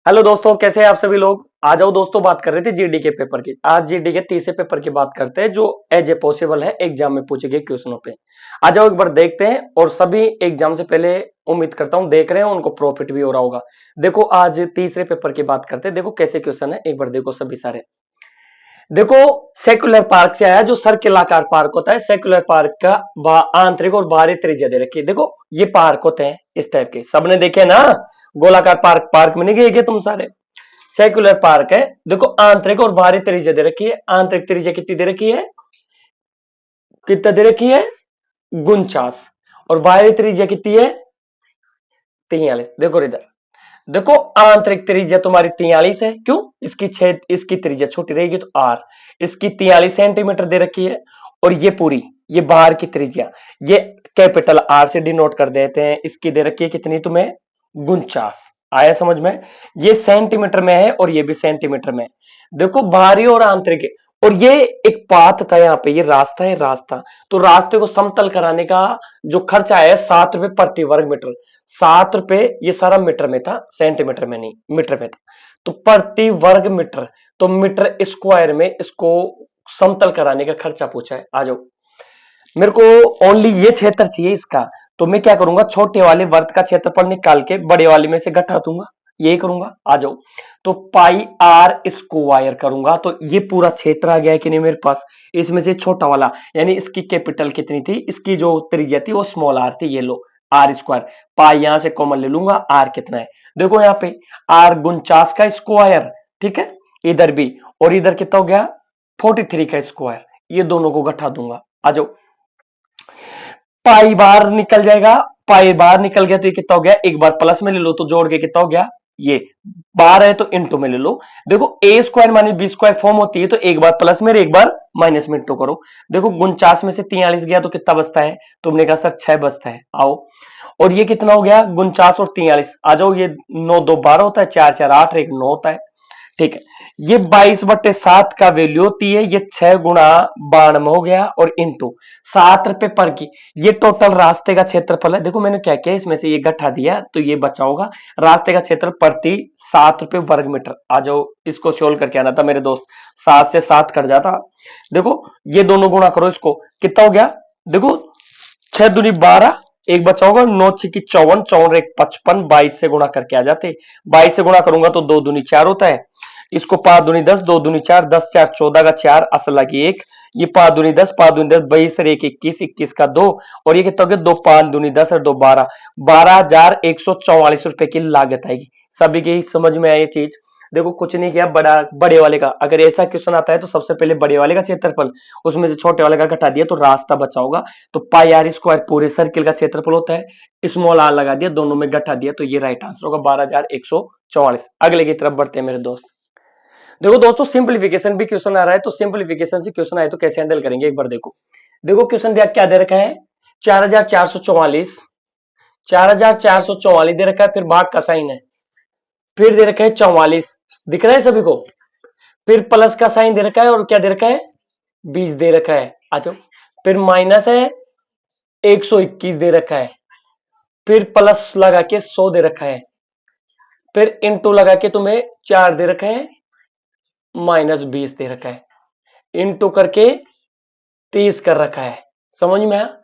Hello दोस्तों, कैसे हैं आप सभी लोग। आ जाओ दोस्तों, बात कर रहे थे जीडी के पेपर की। आज जीडी के तीसरे पेपर की बात करते हैं जो एज ए पॉसिबल है एग्जाम में पूछे गए क्वेश्चनों पे। आ जाओ एक बार देखते हैं। और सभी एग्जाम से पहले उम्मीद करता हूं देख रहे हैं, उनको प्रॉफिट भी हो रहा होगा। देखो आज तीसरे पेपर की बात करते हैं। देखो कैसे क्वेश्चन है, एक बार देखो सभी सारे। देखो सेक्युलर पार्क से आया, जो सर्किलाकार पार्क होता है। सेक्युलर पार्क का आंतरिक और बाहरी त्रिज्या दे रखी है। देखो ये पार्क होते हैं इस टाइप के, सबने देखे ना। गोलाकार पार्क, पार्क में नहीं गए क्या तुम सारे। सेक्युलर पार्क है। देखो आंतरिक और बाहरी त्रिज्या दे रखी है। आंतरिक त्रिज्या कितनी दे रखी है, कितना दे रखी है, 49। और बाहरी त्रिज्या कितनी है, 43। देखो इधर, देखो आंतरिक त्रिज्या तुम्हारी 43 है। क्यों, इसकी छेद, इसकी त्रिज्या छोटी रहेगी तो आर। इसकी 43 सेंटीमीटर दे रखी है। और ये पूरी, ये बाहर की त्रिज्या, ये कैपिटल आर से डिनोट कर देते हैं। इसकी दे रखी है कितनी तुम्हें, 49। आया समझ में। ये सेंटीमीटर में है और ये भी सेंटीमीटर में है। देखो बाहरी और आंतरिक, और ये एक पाथ था यहाँ पे, ये रास्ता है, रास्ता। तो रास्ते को समतल कराने का जो खर्चा है 7 रुपए प्रति वर्ग मीटर। 7 रुपए, ये सारा मीटर में था, सेंटीमीटर में नहीं, मीटर में था। तो प्रति वर्ग मीटर, तो मीटर स्क्वायर में इसको समतल कराने का खर्चा पूछा है। आ जाओ, मेरे को ओनली ये क्षेत्र चाहिए इसका। तो मैं क्या करूंगा, छोटे वाले वर्त का क्षेत्रफल निकाल के बड़े वाले में से घटा दूंगा, यही करूंगा। आ जाओ, तो पाई आर स्क्वायर करूंगा, तो ये पूरा क्षेत्र आ गया है कि नहीं मेरे पास। इसमें से छोटा वाला, यानी इसकी कैपिटल कितनी थी, इसकी जो त्रिज्या थी वो स्मॉल आर थी, ये लो आर स्क्वायर। पाई यहां से कॉमन ले लूंगा, आर कितना है देखो यहाँ पे, आर 49 का स्क्वायर, ठीक है। इधर भी, और इधर कितना हो गया, 43 का स्क्वायर। ये दोनों को घटा दूंगा। आ जाओ, पाई बार निकल जाएगा, पाई बार निकल गया तो ये कितना हो गया, एक बार प्लस में ले लो तो जोड़ के कितना हो गया, ये बार है तो इंटू में ले लो। देखो A square minus B square form होती है, तो एक बार प्लस में एक बार माइनस में इंटू करो। देखो 49 में से 43 गया तो कितना बचता है, तुमने कहा सर 6 बचता है। आओ, और ये कितना हो गया, 49 और 43। आ जाओ, ये 9 2 12 होता है, 4 4 8, एक 9 होता है, ठीक है। ये 22/7 का वैल्यू होती है, ये 6 गुणा 92 हो गया, और इंटू 7 रुपए पर की। ये टोटल रास्ते का क्षेत्रफल है। देखो मैंने क्या किया, इसमें से ये घटा दिया तो ये बचा होगा। रास्ते का क्षेत्र प्रति 7 रुपए वर्ग मीटर। आ जाओ, इसको सोल्व करके आना था मेरे दोस्त, 7 से 7 कट जाता। देखो ये दोनों गुणा करो, इसको कितना हो गया, देखो 6 दूनी 12, एक बचा होगा, 9 6 54, 4 1 55, 22 से गुणा करके आ जाते। 22 से गुणा करूंगा तो 2 दूनी 4 होता है। इसको 5 दूनी 10, 2 दूनी 4, 10 4 14 का 4, असल लगी 1। ये 5 दूनी 10, 5 दूनी 10, 22 और 1 21, 21 का 2, और ये कितना हो गया, 2 5 दूनी 10 और 2 12, 12,144 रुपए की लागत आएगी। सभी की समझ में आई ये चीज। देखो कुछ नहीं किया, बड़े वाले का अगर ऐसा क्वेश्चन आता है तो सबसे पहले बड़े वाले का क्षेत्रफल, उसमें से छोटे वाले का घटा दिया तो रास्ता बचा होगा। तो पाई आर स्क्वायर पूरे सर्किल का क्षेत्रफल होता है, स्मॉल आर लगा दिया, दोनों में घटा दिया, तो ये राइट आंसर होगा 12,144। अगले की तरफ बढ़ते हैं मेरे दोस्त। देखो दोस्तों, सिंपलीफिकेशन भी क्वेश्चन आ रहा है, तो सिंपलीफिकेशन से क्वेश्चन आए तो कैसे हैंडल करेंगे एक बार देखो। देखो क्वेश्चन क्या दे रखा है, 4,444, 4,444 दे रखा है, फिर भाग का साइन है, फिर दे रखा है 44, दिख रहा है सभी को, फिर प्लस का साइन दे रखा है, और क्या दे रखा है, 20 दे रखा है। अच्छा, फिर माइनस है, 121 दे रखा है, फिर प्लस लगा के 100 दे रखा है, फिर इंटू लगा के तुम्हें 4 दे रखा है, माइनस 20 दे रखा है, इंटू करके 30 कर रखा है। समझ में आया।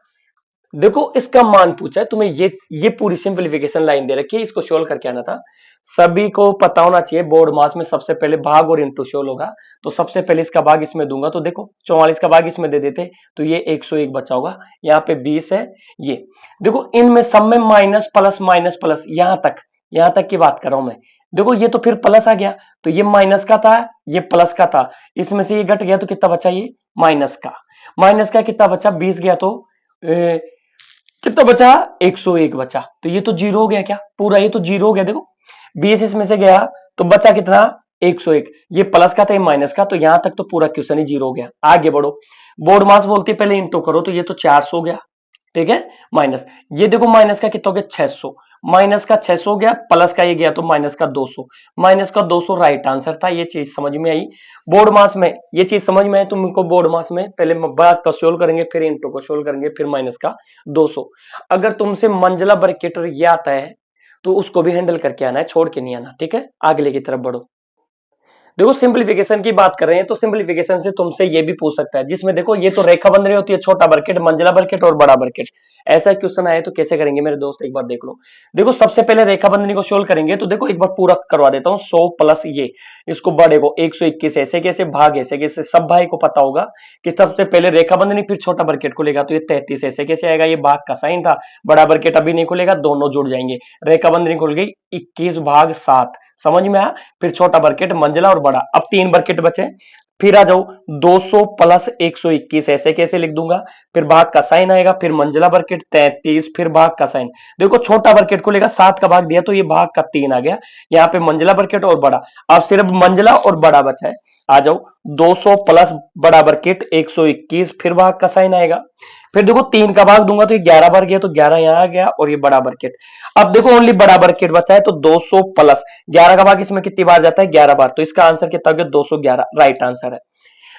देखो इसका मान पूछा है तुम्हें, ये पूरी सिंपलीफिकेशन लाइन दे रखी है, इसको सोल्व करके आना था। सभी को पता होना चाहिए बोर्ड मास में सबसे पहले भाग और इंटू सोल्व होगा। तो सबसे पहले इसका भाग इसमें दूंगा, तो देखो 44 का भाग इसमें दे देते तो ये 101 बचा होगा, यहाँ पे 20 है। ये देखो इनमें सब में माइनस प्लस यहां तक की बात कर रहा हूं मैं। देखो ये तो फिर प्लस आ गया, तो ये माइनस का था, ये प्लस का था, इसमें से ये घट गया तो कितना बचा, ये माइनस का कितना बचा, 20 गया तो कितना बचा, 101 बचा। तो ये तो जीरो हो गया क्या पूरा, ये तो जीरो हो गया। देखो 20 इसमें से गया तो बचा कितना, 101। ये प्लस का था, ये माइनस का, तो यहां तक तो पूरा क्वेश्चन ही जीरो हो गया। आगे बढ़ो, बोर्ड मास बोलती है पहले इंटू करो, तो ये तो 400 हो गया, ठीक है। माइनस, ये देखो माइनस का कितना हो गया, 600, माइनस का 600 हो गया, प्लस का ये गया तो माइनस का 200, माइनस का 200 राइट आंसर था। ये चीज समझ में आई बोर्ड मास में, ये चीज समझ में आई तुमको बोर्ड मास में। पहले भाग का सोल्व करेंगे, फिर इंटू को सोल्व करेंगे, फिर माइनस का 200। अगर तुमसे मंजिला ब्रैकेट ये आता है तो उसको भी हैंडल करके आना है, छोड़ के नहीं आना, ठीक है। अगले की तरफ बढ़ो। देखो सिंपलीफिकेशन की बात कर रहे हैं तो सिंपलीफिकेशन से तुमसे ये भी पूछ सकता है, जिसमें देखो ये तो रेखा बंधनी होती है, छोटा बरकेट, मंझला बरकेट और बड़ा बरकेट। ऐसा क्वेश्चन आए तो कैसे करेंगे मेरे दोस्त, एक बार देख लो। देखो सबसे पहले रेखा बंधनी को सोल्व करेंगे तो देखो एक बार पूरा करवा देता हूं। 100 प्लस ये, इसको बड़े को 121 ऐसे कैसे, भाग ऐसे कैसे, सब भाई को पता होगा कि सबसे पहले रेखा बंधनी फिर छोटा बरकेट खुलेगा तो ये 33 ऐसे कैसे आएगा, ये भाग का साइन था। बड़ा बरकेट अभी नहीं खुलेगा, दोनों जुड़ जाएंगे। रेखा बंधनी खुल गई 21 भाग 7, समझ में आया। फिर छोटा बरकेट, मंझला और बड़ा, अब 3 बरकेट बचे। फिर आ जाओ 200 प्लस 121 ऐसे कैसे लिख दूंगा, फिर भाग का साइन आएगा, फिर मंझला बरकेट 33, फिर भाग का साइन। देखो छोटा बरकेट को लेगा 7 का भाग दिया तो ये भाग का 3 आ गया, यहाँ पे मंझला बरकेट और बड़ा। अब सिर्फ मंझला और बड़ा बचा है। आ जाओ 200 प्लस बड़ा बरकेट 121, फिर भाग का साइन आएगा। फिर देखो 3 का भाग दूंगा तो ये 11 बार गया तो 11 यहां आ गया, और ये बड़ा बरकेट। अब देखो ओनली बड़ा बरकेट बचा है तो 200 प्लस 11 का भाग इसमें कितनी बार जाता है, 11 बार, तो इसका आंसर कितना हो गया, 211 राइट आंसर है।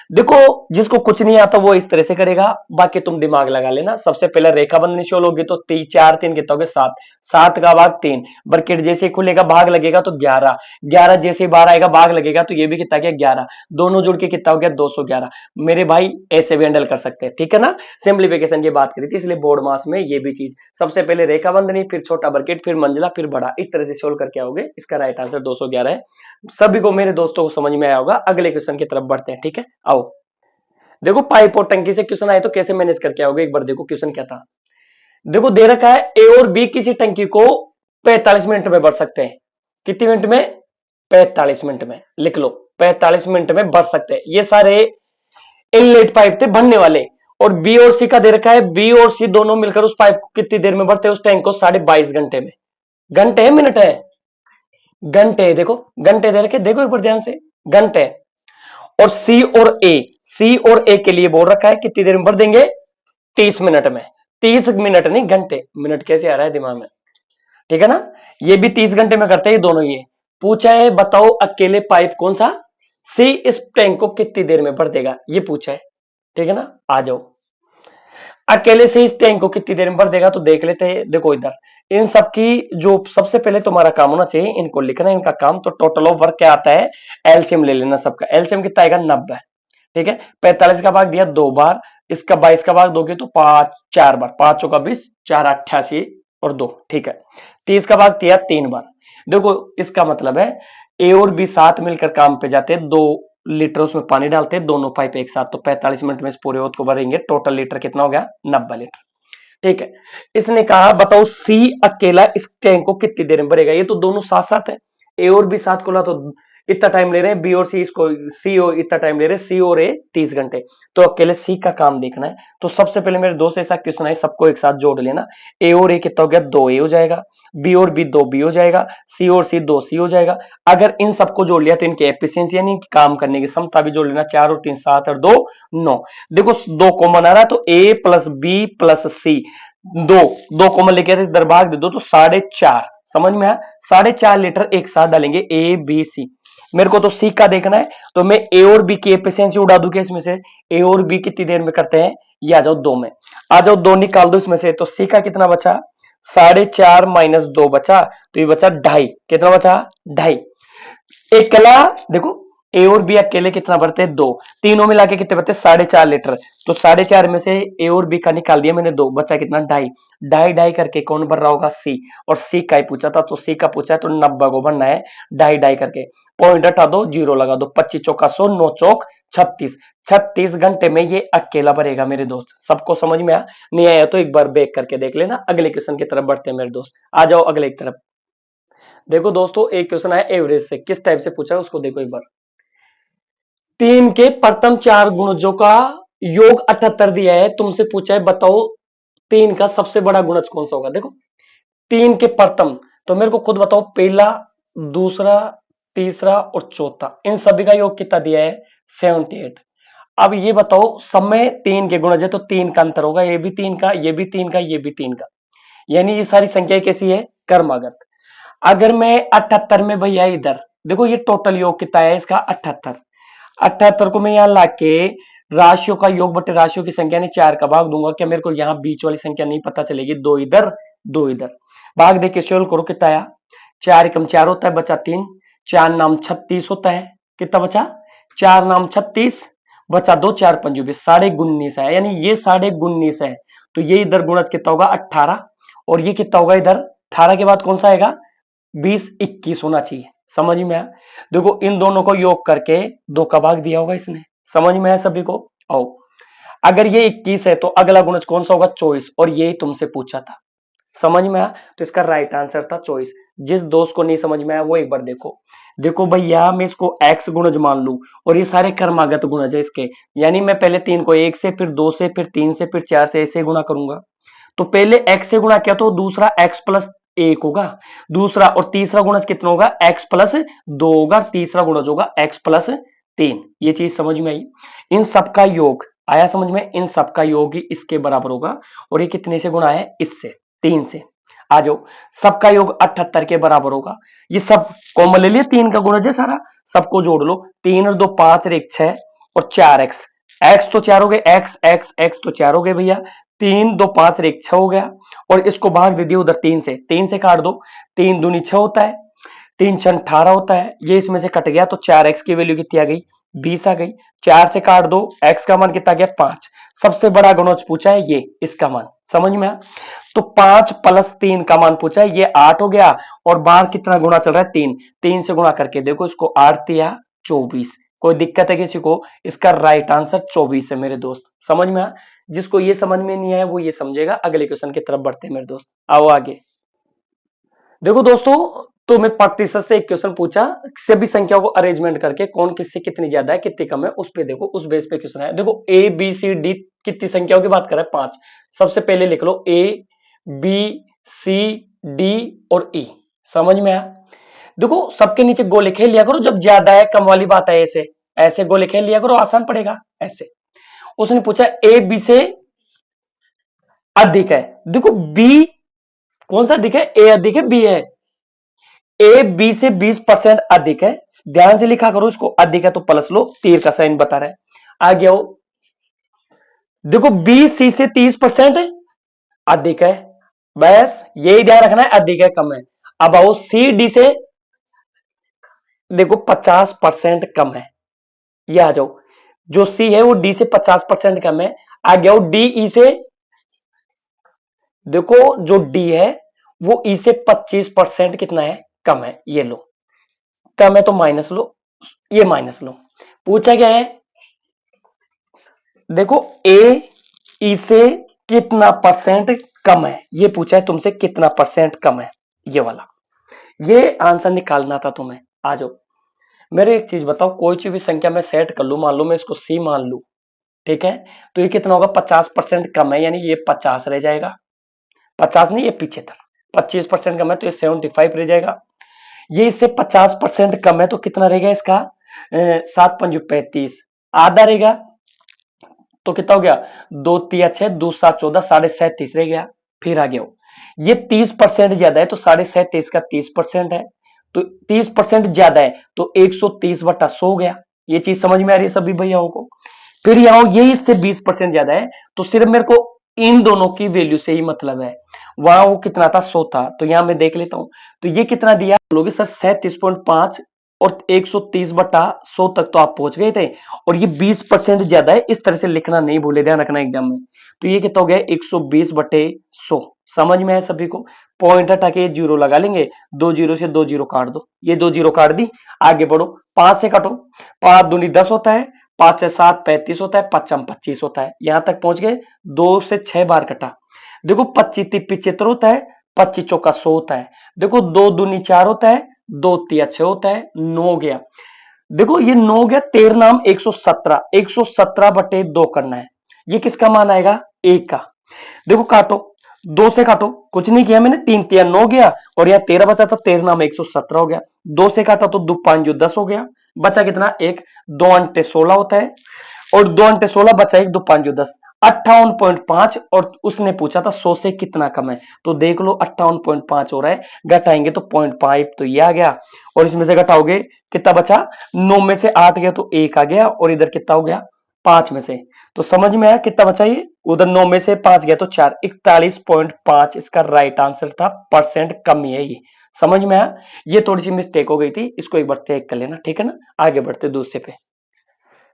देखो जिसको कुछ नहीं आता वो इस तरह से करेगा, बाकी तुम दिमाग लगा लेना। सबसे पहले रेखा बंधनी शोल होगी तो 4 3 कितना हो गया, 7, 7 का भाग 3, बरकेट जैसे ही खुलेगा भाग लगेगा तो 11, 11 जैसे ही बाहर आएगा भाग लगेगा तो ये भी कितना गया, 11, दोनों जुड़ के कितना हो गया, 211। मेरे भाई ऐसे भी हैंडल कर सकते हैं, ठीक है ना। सिंप्लीफिकेशन की बात करी थी इसलिए बोर्ड मास में ये भी चीज, सबसे पहले रेखा बंधनी, फिर छोटा बरकेट, फिर मंझला, फिर बड़ा, इस तरह से सोल्व करके आओगे। इसका राइट आंसर 211 है। सभी को, मेरे दोस्तों को समझ में आया होगा। अगले क्वेश्चन की तरफ बढ़ते हैं, ठीक है, आओ। देखो पाइप और टंकी से क्वेश्चन आए तो कैसे मैनेज करके आओगे, एक बार देखो क्वेश्चन क्या था। देखो दे रखा है ए और बी किसी टंकी को 45 मिनट में भर सकते हैं। कितने मिनट में, 45 मिनट में, लिख लो 45 मिनट में भर सकते हैं। ये सारे इनलेट पाइप थे भरने वाले, और बी और सी का दे रखा है, बी और सी दोनों मिलकर उस पाइप को कितनी देर में भरते हैं, उस टैंक को 22.5 घंटे में। घंटे है मिनट है, घंटे, देखो घंटे दे रखे, देखो एक बार ध्यान से, घंटे। और सी और ए, सी और ए के लिए बोल रखा है कितनी देर में भर देंगे, 30 मिनट में। 30 मिनट नहीं घंटे, मिनट कैसे आ रहा है दिमाग में, ठीक है ना। ये भी 30 घंटे में करते हैं दोनों। ये पूछा है बताओ अकेले पाइप कौन सा, सी इस टैंक को कितनी देर में भर देगा, ये पूछा है, ठीक है ना। आ जाओ अकेले से इस टैंक को कितनी देर में भर देगा तो देख लेते हैं। देखो इधर इन सब की जो सबसे पहले तुम्हारा काम होना चाहिए, इनको लिखना है, इनका काम। तो टोटल ऑफ वर्क क्या आता है, एलसीएम ले लेना सबका। एलसीएम कितना आएगा, 90, ठीक है। 45 का भाग दिया 2 बार, इसका 22 का भाग दोगे तो 5 4 बार, 5 चौका 20, 4 88 और 2, ठीक है। 30 का भाग दिया 3 बार। देखो इसका मतलब है ए और बी साथ मिलकर काम पे जाते हैं, 2 लीटर उसमें पानी डालते हैं, दोनों पाइप एक साथ, तो 45 मिनट में इस पूरे ओत को भरेंगे। टोटल लीटर कितना हो गया, 90 लीटर, ठीक है। इसने कहा बताओ सी अकेला इस टैंक को कितनी देर में भरेगा। ये तो दोनों साथ साथ है, ए और बी साथ खोला तो इतना टाइम ले रहे हैं, बी और सी इसको, सी और इतना टाइम ले रहे हैं, सी और ए 30 घंटे। तो अकेले सी का काम देखना है। तो सबसे पहले मेरे दोस्त ऐसा क्वेश्चन है, सबको एक साथ जोड़ लेना। ए और ए कितना हो गया, 2 ए हो जाएगा, बी और बी 2 बी हो जाएगा, सी और सी 2 सी हो जाएगा। अगर इन सबको जोड़ लिया तो इनकी एफिशिएंसी यानी काम करने की क्षमता भी जोड़ लेना। 4 और 3 7 और 2 9। देखो 2 कॉमन आ रहा है तो ए प्लस बी प्लस सी, 2 2 कॉमन लेके इधर भाग दे दो तो 4.5, समझ में आया। 4.5 लीटर एक साथ डालेंगे ए बी सी। मेरे को तो सी का देखना है, तो मैं ए और बी की एफिशिएंसी उड़ा दूं क्या इसमें से, ए और बी कितनी देर में करते हैं, ये आ जाओ 2 में, आ जाओ 2 निकाल दो इसमें से। तो सी का कितना बचा, 4.5 माइनस 2 बचा, तो ये बचा 2.5, कितना बचा 2.5। अकेला देखो ए और बी अकेले कितना भरते हैं, 2, तीनों मिला के कितने भरते हैं, 4.5 लीटर। तो 4.5 में से ए और बी का निकाल दिया मैंने 2, बचा कितना 2.5, 2.5 करके कौन भर रहा होगा, सी। और सी का ही पूछा था तो सी का पूछा है तो 90 को भरना है 2.5 करके। पॉइंट हटा दो, जीरो लगा दो, 25 चौका 100, 9 चौक 36, 36 घंटे में ये अकेला भरेगा मेरे दोस्त। सबको समझ में आया, नहीं आया तो एक बार बैक करके देख लेना। अगले क्वेश्चन की तरफ बढ़ते हैं मेरे दोस्त, आ जाओ अगले की तरफ। देखो दोस्तों एक क्वेश्चन है एवरेज से, किस टाइप से पूछा है उसको देखो एक बार। 3 के प्रथम 4 गुणजों का योग 78 दिया है, तुमसे पूछा है बताओ 3 का सबसे बड़ा गुणज कौन सा होगा। देखो 3 के प्रथम, तो मेरे को खुद बताओ, पहला, दूसरा, तीसरा और चौथा, इन सभी का योग कितना दिया है, 78। अब ये बताओ समय 3 के गुणज है तो 3 का अंतर होगा, ये भी 3 का, ये भी 3 का, ये भी 3 का, यानी ये सारी संख्या कैसी है, कर्मागत। अगर मैं 78 में भैया इधर देखो ये टोटल योग कितना है इसका, 78, 78 को मैं यहां लाके राशियों का योग बटे राशियों की संख्या ने 4 का भाग दूंगा, क्या मेरे को यहां बीच वाली संख्या नहीं पता चलेगी, 2 इधर 2 इधर। भाग दे के सोल्व करो, कितना आया, 4 एकम 4 होता है, बचा 3, 4 नाम 36 होता है, कितना बचा, 4 नाम 36, बचा 2, 4 पंजू 20, 19.5 है, यानी ये 19.5 है। तो ये इधर गुणज कितना होगा 18, और ये कितना होगा इधर 18 के बाद कौन सा आएगा 20, 21 होना चाहिए। समझ में आया? देखो इन दोनों को योग करके 2 का भाग दिया होगा इसने। समझ में आया सभी को? आओ, अगर ये 21 है तो अगला गुणज कौन सा होगा 24, और यही तुमसे पूछा था। समझ में आया? तो इसका राइट आंसर था 24। जिस दोस्त को नहीं समझ में आया वो एक बार देखो। देखो भैया, मैं इसको x गुणज मान लू और ये सारे क्रमागत गुणज है इसके, यानी मैं पहले 3 को 1 से, फिर 2 से, फिर 3 से, फिर 4 से, ऐसे गुणा करूंगा। तो पहले x से गुणा किया तो दूसरा x प्लस 1 होगा, दूसरा और तीसरा गुणज कितना होगा x प्लस 2 होगा, तीसरा गुणज होगा x प्लस 3। ये चीज समझ में आई? इन सबका योग आया समझ में? इन सबका योग ही इसके बराबर होगा, और ये कितने से गुणा है, इससे, 3 से। आ जाओ, सबका योग 78 के बराबर होगा। ये सब कॉमन ले लिया, 3 का गुणज है सारा, सबको जोड़ लो, 3 और 2 5 और 1 6 और 4x, x तो 4 हो गए, x तो 4 हो गए भैया, 3 2 5 और 1 6 हो गया, और इसको भाग दे दिया उधर 3 से, 3 से काट दो, 3 दूनी 6 होता है, 3 6 18 होता है, ये इसमें से कट गया तो 4x की वैल्यू कितनी आ गई, 20 आ गई। 4 से काट दो, x का मान कितना गया 5, सबसे बड़ा गुणज पूछा है ये, इसका मान। समझ में आया? तो 5 प्लस 3 का मान पूछा है, ये 8 हो गया, और बाहर कितना गुणा चल रहा है 3, 3 से गुणा करके देखो इसको, 8 तिया 24। कोई दिक्कत है किसी को? इसका राइट आंसर 24 है मेरे दोस्त। समझ में आया? जिसको ये समझ में नहीं आया वो ये समझेगा। अगले क्वेश्चन की तरफ बढ़ते हैं मेरे दोस्त, आओ आगे। देखो दोस्तों, तो मैं प्रतिशत से एक क्वेश्चन पूछा, सभी संख्याओं को अरेंजमेंट करके कौन किससे कितनी ज्यादा है कितनी कम है, उस पे देखो, उस बेस पे क्वेश्चन है। देखो ए बी सी डी कितनी संख्याओं की बात कर रहा है, 5। सबसे पहले लिख लो ए बी सी डी और ई। समझ में आया? देखो सबके नीचे गोले खेल लिया करो, जब ज्यादा है कम वाली बात है, ऐसे ऐसे गोले खेल लिया करो, आसान पड़ेगा ऐसे। उसने पूछा ए बी से अधिक है, देखो बी कौन सा अधिक है, ए अधिक है बी है, ए बी से 20% अधिक है, ध्यान से लिखा करो इसको, अधिक है तो प्लस लो, तीर का साइन बता रहा है। आगे आओ, देखो बी सी से 30% अधिक है, बस यही ध्यान रखना है, अधिक है कम है। अब आओ सी डी से देखो 50% कम है, ये आ जाओ, जो सी है वो डी से 50% कम है। आगे आओ डी ई से, देखो जो डी है वो ई से 25% कितना है, कम है, ये लो, कम है तो माइनस लो, ये माइनस लो। पूछा क्या है, देखो ए ई से कितना परसेंट कम है, ये पूछा है तुमसे, कितना परसेंट कम है, ये वाला, ये आंसर निकालना था तुम्हें। आ जाओ, मेरे एक चीज बताओ, कोई सी भी संख्या मैं सेट कर लू, मान लो मैं इसको सी मान लू, ठीक है, तो ये कितना होगा, 50% कम है, यानी ये 50 रह जाएगा, 50 नहीं, ये पीछे था, 25% कम है तो ये 75 रह जाएगा। ये इससे 50% कम है तो कितना रहेगा इसका, 7 पंजू 35, आधा रहेगा, तो कितना हो गया, 2 तिया 6, 2 7 14, 37.5 रह गया। फिर आ गया ये 30% ज्यादा है तो 37.5 का 30% है, तो 30% ज्यादा है तो 130/100 हो गया। ये चीज समझ में आ रही है सभी भैयाओं को? फिर यहाँ ये इससे 20% ज्यादा है, तो सिर्फ मेरे को इन दोनों की वैल्यू से ही मतलब है, वहां वो कितना था 100 था, तो यहां मैं देख लेता हूं, तो ये कितना दिया लोगे सर, 37.5 और 130/100 तक तो आप पहुंच गए थे, और ये 20% ज्यादा है, इस तरह से लिखना नहीं भूले, ध्यान रखना एग्जाम में। तो ये कितना हो गया 120/100। समझ में आया सभी को? पॉइंट हटा के जीरो लगा लेंगे, 2 जीरो से 2 जीरो काट दो, ये 2 जीरो काट दी। आगे बढ़ो, 5 से काटो, 5 दूनी 10 होता है, 5 से 7 35 होता है, 5 25 होता है, यहां तक पहुंच गए। 2 से 6 बार कटा, देखो 25 75 होता है, 25 चौका 100 होता है, देखो 2 दूनी 4 होता है, 2 तिया 6 होता है, 9 गया, देखो ये 9 गया, 13 नाम 117, 117/2 करना है, ये किसका मान आएगा, एक का। देखो काटो, 2 से काटो, कुछ नहीं किया मैंने, 3 तिया 9 गया, और यहाँ 13 बचा था, 13 नाम 117 हो गया, 2 से काटा तो 2 5 10 हो गया, बचा कितना, एक, 2 अंटे 16 होता है, और 2 अंटे 16 बचा, एक 2 5 10, 58.5, और उसने पूछा था 100 से कितना कम है, तो देख लो 58.5 हो रहा है, घटाएंगे तो 0.5, तो ये आ गया, और इसमें से घटाओगे कितना बचा, 9 में से 8 गया तो 1 आ गया, और इधर कितना हो गया 5 में से, तो समझ में आया कितना बचा ये, उधर 9 में से 5 गया तो 4, 41.5 इसका राइट आंसर था, परसेंट कमी है ये। समझ में आया, ये थोड़ी सी मिस्टेक हो गई थी, इसको एक बार चेक कर लेना, ठीक है ना। आगे बढ़ते दूसरे पे।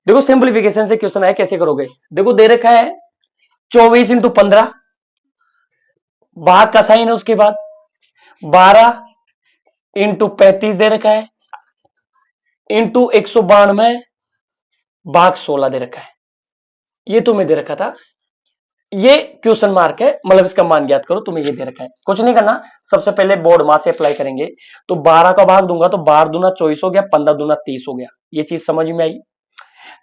देखो सिंप्लीफिकेशन से क्वेश्चन है, कैसे करोगे। देखो दे रखा है 24 × 15, भाग का साइन है, उसके बाद 12 × 35 दे रखा है, इंटू 192 भाग 16 दे रखा है, ये तुम्हें दे रखा था। ये क्वेश्चन मार्क है, मतलब इसका मान ज्ञात करो, तुम्हें ये दे रखा है। कुछ नहीं करना, सबसे पहले बोर्ड मास से अप्लाई करेंगे। तो 12 का भाग दूंगा तो 12 दूना 24 हो गया, 15 दूना 30 हो गया, ये चीज समझ में आई।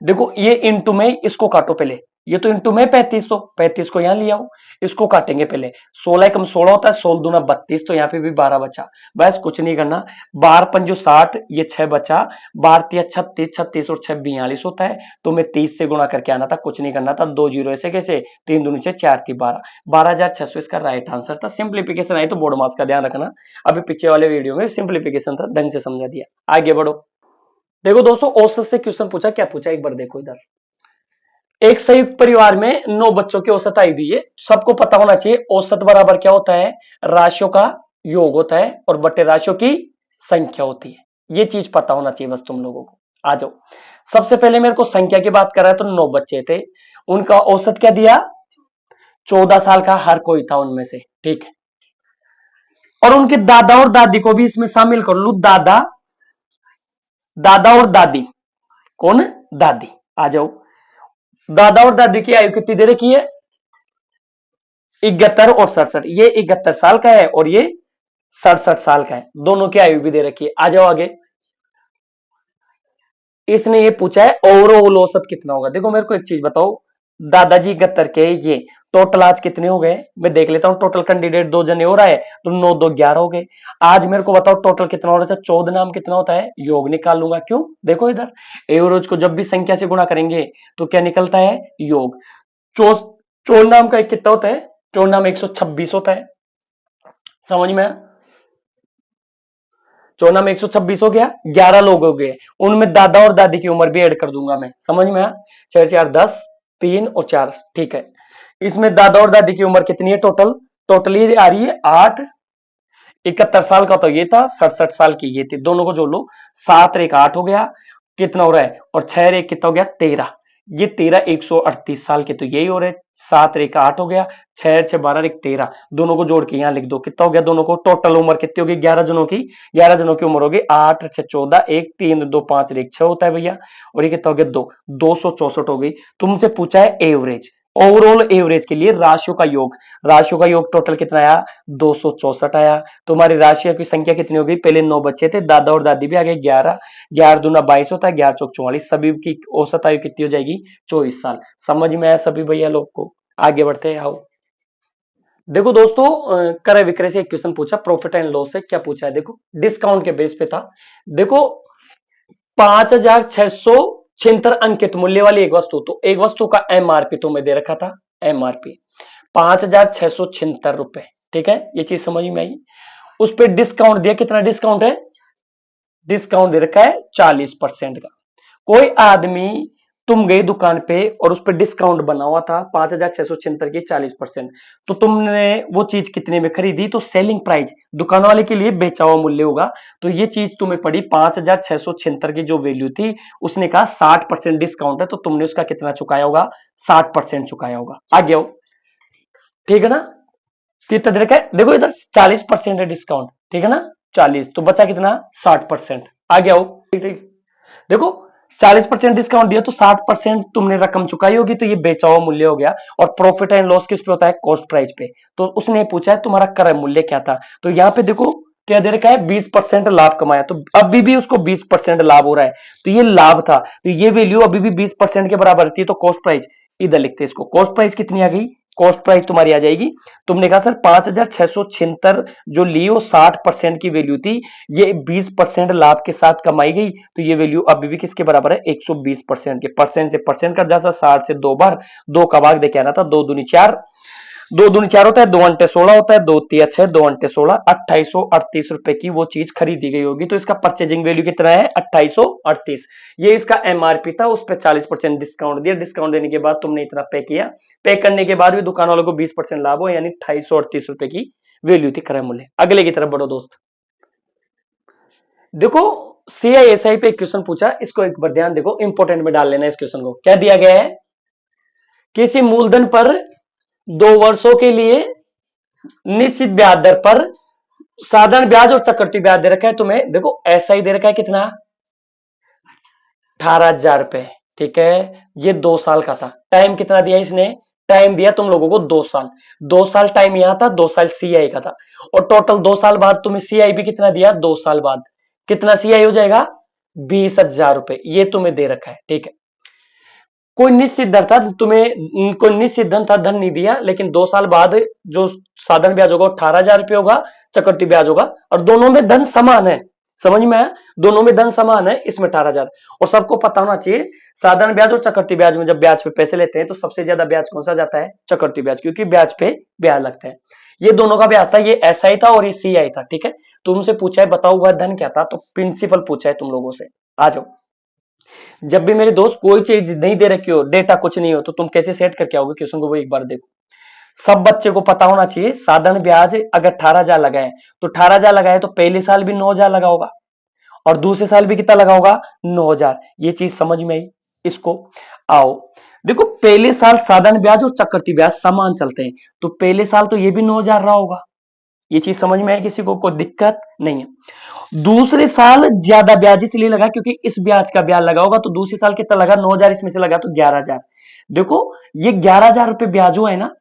देखो ये इंटू में इसको काटो पहले, ये तो इंटू में 35, तो 35 को यहां ले आओ, इसको काटेंगे पहले। 16 कम 16 होता है, 16 दूना 32, तो यहाँ पे भी 12 बचा। बस कुछ नहीं करना, 12 पंजो 60, ये 6 बचा, 12 तिया 36, 36 और 6 42 होता है, तो मैं 30 से गुणा करके आना था, कुछ नहीं करना था। 2 जीरो ऐसे कैसे, 3 दूनी 6, 4 थी 12, 12,600 इसका राइट आंसर था। सिंप्लीफिकेशन आई तो बोर्ड मार्क्स का ध्यान रखना, अभी पीछे वाले वीडियो में सिंप्लीफिकेशन था, ढंग से समझा दिया। आगे बढ़ो। देखो दोस्तों औसत से क्वेश्चन पूछा, क्या पूछा एक बार देखो इधर। एक संयुक्त परिवार में 9 बच्चों की औसत आयु दी है। सबको पता होना चाहिए औसत बराबर क्या होता है, राशियों का योग होता है और बटे राशियों की संख्या होती है। ये चीज पता होना चाहिए बस तुम लोगों को। आ जाओ, सबसे पहले मेरे को संख्या की बात कर रहा है, तो 9 बच्चे थे, उनका औसत क्या दिया, 14 साल का हर कोई था उनमें से, ठीक है। और उनके दादा और दादी को भी इसमें शामिल कर लू, दादा, दादा और दादी, कौन, दादी। आ जाओ, दादा और दादी की आयु कितनी दे रखी है, 71 और 67, ये 71 साल का है और ये 67 साल का है, दोनों की आयु भी दे रखी है। आ जाओ आगे, इसने ये पूछा है ओवरऑल औसत कितना होगा। देखो मेरे को एक चीज बताओ, दादाजी 71 के, ये टोटल आज कितने हो गए, मैं देख लेता हूं। टोटल कैंडिडेट 2 जने और आए, तो 9 2 11 हो गए। आज मेरे को बताओ टोटल कितना हो रहा था, 14 नाम कितना होता है, योग निकाल लूंगा, क्यों, देखो इधर एवरेज को जब भी संख्या से गुणा करेंगे तो क्या निकलता है, योग। चोर नाम का एक कितना होता है, चोर नाम 126 होता है, समझ में। चौना में 126 हो गया, 11 लोग हो गए, उनमें दादा और दादी की उम्र भी ऐड कर दूंगा मैं, समझ में आया। 4 4 10, 3 और 4, ठीक है। इसमें दादा और दादी की उम्र कितनी है, टोटल टोटली आ रही है 8। 71 साल का तो ये था, 67 साल की ये थी, दोनों को जोड़ लो, 7 और 1 8 हो गया, कितना हो रहा है, और 6 और 1 कितना हो गया, 13। ये 13 138 साल के तो यही हो रहे, 7 और 1 8 हो गया, 6 और 6 12 और 1 13, दोनों को जोड़ के यहां लिख दो, कितना हो गया, दोनों को टोटल उम्र कितनी होगी, 11 जनों की, 11 जनों की उम्र होगी 8 6 14, 1 3 2 5 और 1 6 होता है भैया, और ये कितना हो गया 2, 264 हो गई। तुमसे पूछा है एवरेज, ओवरऑल एवरेज के लिए राशियों का योग, राशियों का योग टोटल कितना आया, 264 आया। तुम्हारी राशियों की संख्या कितनी हो गई, पहले 9 बच्चे थे, दादा और दादी भी आ गए 11, 11 दूना 22 होता है, 11 चौक 44, सभी की औसत आयु कितनी हो जाएगी, 24 साल। समझ में आया सभी भैया लोग को। आगे बढ़ते हैं, आओ। देखो दोस्तों क्रय विक्रय से एक क्वेश्चन पूछा, प्रॉफिट एंड लॉस से क्या पूछा है, देखो डिस्काउंट के बेस पे था। देखो 5,676 अंकित मूल्य वाली एक वस्तु, तो एक वस्तु का एमआरपी तुम्हें दे रखा था, एमआरपी 5,676 रुपए, ठीक है, ये चीज समझ में आई। उस पर डिस्काउंट दिया, कितना डिस्काउंट है, डिस्काउंट दे रखा है 40% का। कोई आदमी, तुम गए दुकान पे और उस पर डिस्काउंट बना हुआ था 5,676 की 40%, तो तुमने वो चीज कितने में खरीदी, तो सेलिंग प्राइस दुकान वाले के लिए बेचा हुआ मूल्य होगा, तो ये चीज तुम्हें पड़ी 5,676 की जो वैल्यू थी, उसने कहा 60% डिस्काउंट है, तो तुमने उसका कितना चुकाया होगा, 60% चुकाया होगा। आगे आओ, ठीक है ना, कितना दे रखा है, देखो इधर 40% है डिस्काउंट, ठीक है ना, 40, तो बचा कितना, 60%। आगे आओ, ठीक ठीक, देखो 40% डिस्काउंट दिया तो 60% तुमने रकम चुकाई होगी, तो ये बेचा हुआ मूल्य हो गया। और प्रॉफिट एंड लॉस किस पे होता है, कॉस्ट प्राइस पे। तो उसने पूछा है तुम्हारा क्रय मूल्य क्या था, तो यहाँ पे देखो क्या दे रखा है, 20% लाभ कमाया, तो अभी भी उसको 20% लाभ हो रहा है, तो ये लाभ था, तो ये वैल्यू अभी भी 20% के बराबर थी, तो कॉस्ट प्राइस इधर लिखते हैं इसको, कॉस्ट प्राइस कितनी आ गई, कॉस्ट प्राइस तुम्हारी आ जाएगी। तुमने कहा सर 5,676 जो ली वो 60% की वैल्यू थी, ये 20% लाभ के साथ कमाई गई, तो ये वैल्यू अभी भी किसके बराबर है, 120% के। परसेंट से परसेंट कट जाता, 60 से 2 बार, 2 का भाग देके आना था, 2 दूनी 4, दो दूनी चार होता है, 2 अंटे 16 होता है, 2 तिया 6, 2 अंटे 16, 2838 रुपए की वो चीज खरीदी गई होगी। तो इसका परचेजिंग वैल्यू कितना है? 2838। ये इसका एमआरपी था, उस पर 40% डिस्काउंट दिया। डिस्काउंट देने के बाद तुमने इतना पे किया, पे करने के बाद भी दुकान वालों को 20% लाभ हो, यानी 2838 रुपए की वैल्यू थी क्रय मूल्य। अगले की तरफ बढ़ो दोस्त। देखो सीआईएसआई पे एक क्वेश्चन पूछा, इसको एक बार ध्यान देखो, इंपोर्टेंट में डाल लेना इस क्वेश्चन को। क्या दिया गया है? किसी मूलधन पर 2 वर्षों के लिए निश्चित ब्याज दर पर साधारण ब्याज और चक्रवृद्धि ब्याज दे रखा है तुम्हें। देखो ऐसा ही दे रखा है, कितना? 18,000 रुपए। ठीक है, ये 2 साल का था। टाइम कितना दिया इसने? टाइम दिया तुम लोगों को 2 साल। 2 साल टाइम यहां था, 2 साल सीआई का था, और टोटल 2 साल बाद तुम्हें सीआई भी कितना दिया? 2 साल बाद कितना सीआई हो जाएगा? 20,000 रुपए ये तुम्हें दे रखा है। ठीक है, कोई निश्चित दर था तुम्हें, कोई निश्चित धन था, धन नहीं दिया, लेकिन 2 साल बाद जो साधारण ब्याज होगा 18,000 रुपये होगा, चक्रवृद्धि ब्याज होगा, और दोनों में धन समान है। समझ में आया? दोनों में धन समान है, इसमें 18,000। और सबको पता होना चाहिए, साधारण ब्याज और चक्रवृद्धि ब्याज में जब ब्याज पे पैसे लेते हैं तो सबसे ज्यादा ब्याज कौन सा जाता है? चक्रवृद्धि ब्याज, क्योंकि ब्याज पे ब्याज लगता है। ये दोनों का ब्याज था, ये एसआई था और ये सीआई था। ठीक है, तुमसे पूछा है बताओ वह धन क्या था, तो प्रिंसिपल पूछा है तुम लोगों से। आ जाओ। जब भी मेरे दोस्त कोई चीज नहीं दे रखी हो, डेटा कुछ नहीं हो, तो तुम कैसे सेट करके आओगे क्वेश्चन को, वो एक बार देखो। सब बच्चे को पता होना चाहिए, साधारण ब्याज अगर 18,000 लगाए तो 18,000 लगाए तो पहले साल भी 9,000 लगा होगा, और दूसरे साल भी कितना लगा होगा? 9,000। ये चीज समझ में आई? इसको आओ देखो, पहले साल साधारण ब्याज और चक्रवृद्धि ब्याज समान चलते हैं, तो पहले साल तो ये भी 9,000 रहा होगा। ये चीज समझ में आई किसी को? कोई दिक्कत नहीं है। दूसरे साल ज्यादा ब्याज इसलिए लगा क्योंकि इस ब्याज का ब्याज लगा होगा, तो दूसरे साल कितना लगा? 9,000, इसमें से लगा तो 11,000। देखो ये 11,000 रुपए ब्याज हुआ है ना।